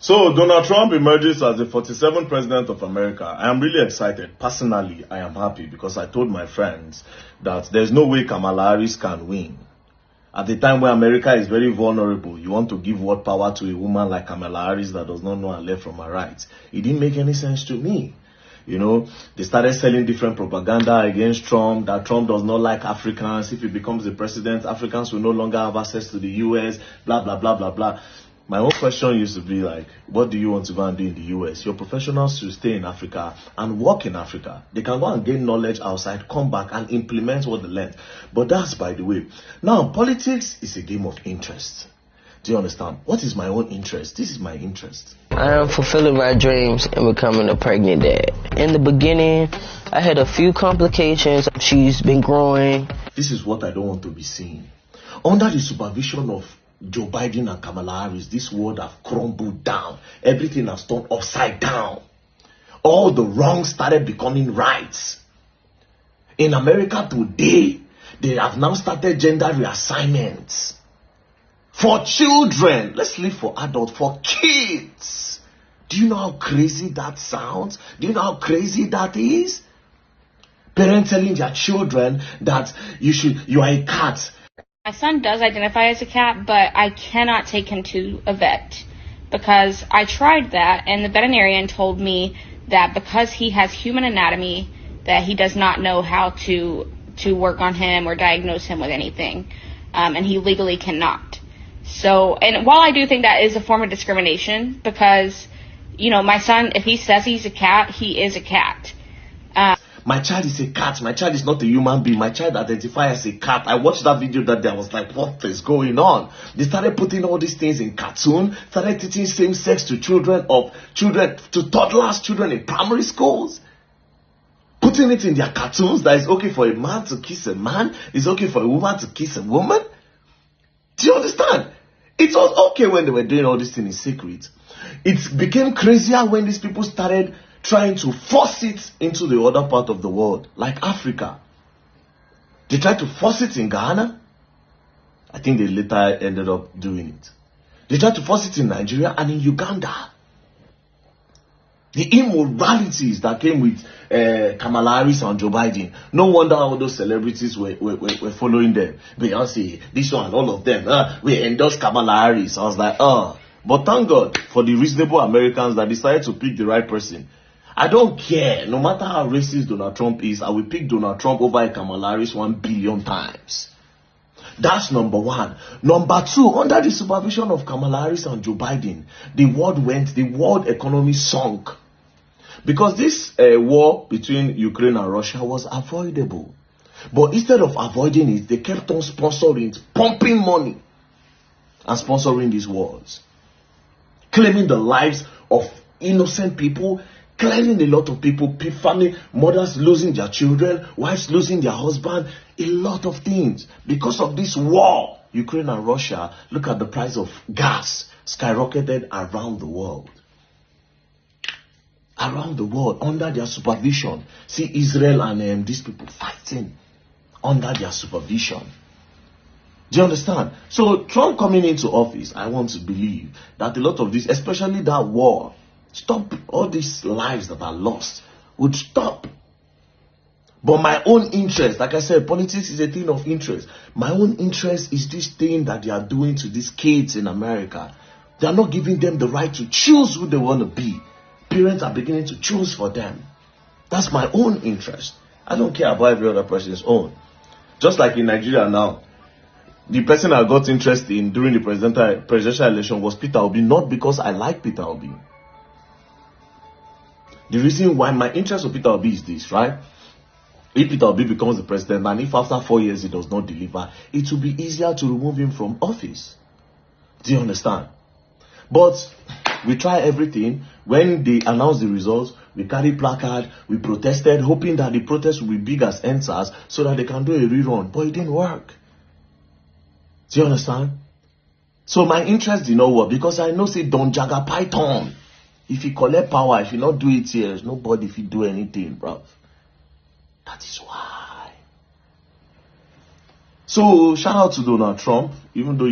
So Donald Trump emerges as the 47th president of America. I am really excited. Personally, I am happy because I told my friends that there's no way Kamala Harris can win. At the time where America is very vulnerable, you want to give what power to a woman like Kamala Harris that does not know her left from her right. It didn't make any sense to me. You know, they started selling different propaganda against Trump, that Trump does not like Africans. If he becomes the president, Africans will no longer have access to the US, blah, blah, blah, blah, blah. My own question used to be like, what do you want to go and do in the US? Your professionals should stay in Africa and work in Africa. They can go and gain knowledge outside, come back and implement what they learned. But that's by the way. Now, politics is a game of interest. Do you understand? What is my own interest? This is my interest. I am fulfilling my dreams and becoming a pregnant dad. In the beginning, I had a few complications. She's been growing. This is what I don't want to be seeing. Under the supervision of Joe Biden and Kamala Harris, this world have crumbled down. Everything has turned upside down. All the wrongs started becoming rights. In America today, they have now started gender reassignments. For children, let's leave for adults, for kids. Do you know how crazy that sounds? Do you know how crazy that is? Parents telling their children that you are a cat. My son does identify as a cat, but I cannot take him to a vet because I tried that, and the veterinarian told me that because he has human anatomy, that he does not know how to work on him or diagnose him with anything, and he legally cannot. So, and while I do think that is a form of discrimination, because, you know, my son, if he says he's a cat, he is a cat. My child is a cat. My child is not a human being. My child identifies as a cat. I watched that video that day. I was like, what is going on? They started putting all these things in cartoon, started teaching same sex to children, to toddlers, children in primary schools. Putting it in their cartoons that it's okay for a man to kiss a man, it's okay for a woman to kiss a woman. Do you understand? It was okay when they were doing all these things in secret. It became crazier when these people started trying to force it into the other part of the world, like Africa. They tried to force it in Ghana. I think they later ended up doing it. They tried to force it in Nigeria and in Uganda. The immoralities that came with Kamala Harris and Joe Biden. No wonder all those celebrities were following them. Beyonce, this one, all of them. We endorse Kamala Harris. I was like, But thank God for the reasonable Americans that decided to pick the right person. I don't care. No matter how racist Donald Trump is, I will pick Donald Trump over Kamala Harris 1 billion times. That's number one. Number two, under the supervision of Kamala Harris and Joe Biden, the world economy sunk. Because this war between Ukraine and Russia was avoidable. But instead of avoiding it, they kept on sponsoring it, pumping money and sponsoring these wars. Claiming the lives of innocent people, claiming a lot of people, family, mothers losing their children, wives losing their husband, a lot of things. Because of this war, Ukraine and Russia, look at the price of gas skyrocketed around the world. Around the world, under their supervision. See Israel and these people fighting under their supervision. Do you understand? So Trump coming into office, I want to believe that a lot of this, especially that war, stop all these lives that are lost, would stop. But my own interest, like I said, politics is a thing of interest. My own interest is this thing that they are doing to these kids in America. They are not giving them the right to choose who they want to be. Parents are beginning to choose for them. That's my own interest. I don't care about every other person's own. Just like in Nigeria now, the person I got interested in during the presidential election was Peter Obi, not because I like Peter Obi. The reason why my interest of Peter Obi is this, right? If Peter Obi becomes the president and if after 4 years he does not deliver, it will be easier to remove him from office. Do you understand? But we try everything. When they announced the results, we carried placard, we protested, hoping that the protest will be big as NSAS so that they can do a rerun. But it didn't work. Do you understand? So my interest did not work because I know say Don Jagger Python. If you collect power, if you not do it here, there's nobody if you do anything, bro. That is why. So shout out to Donald Trump, even though you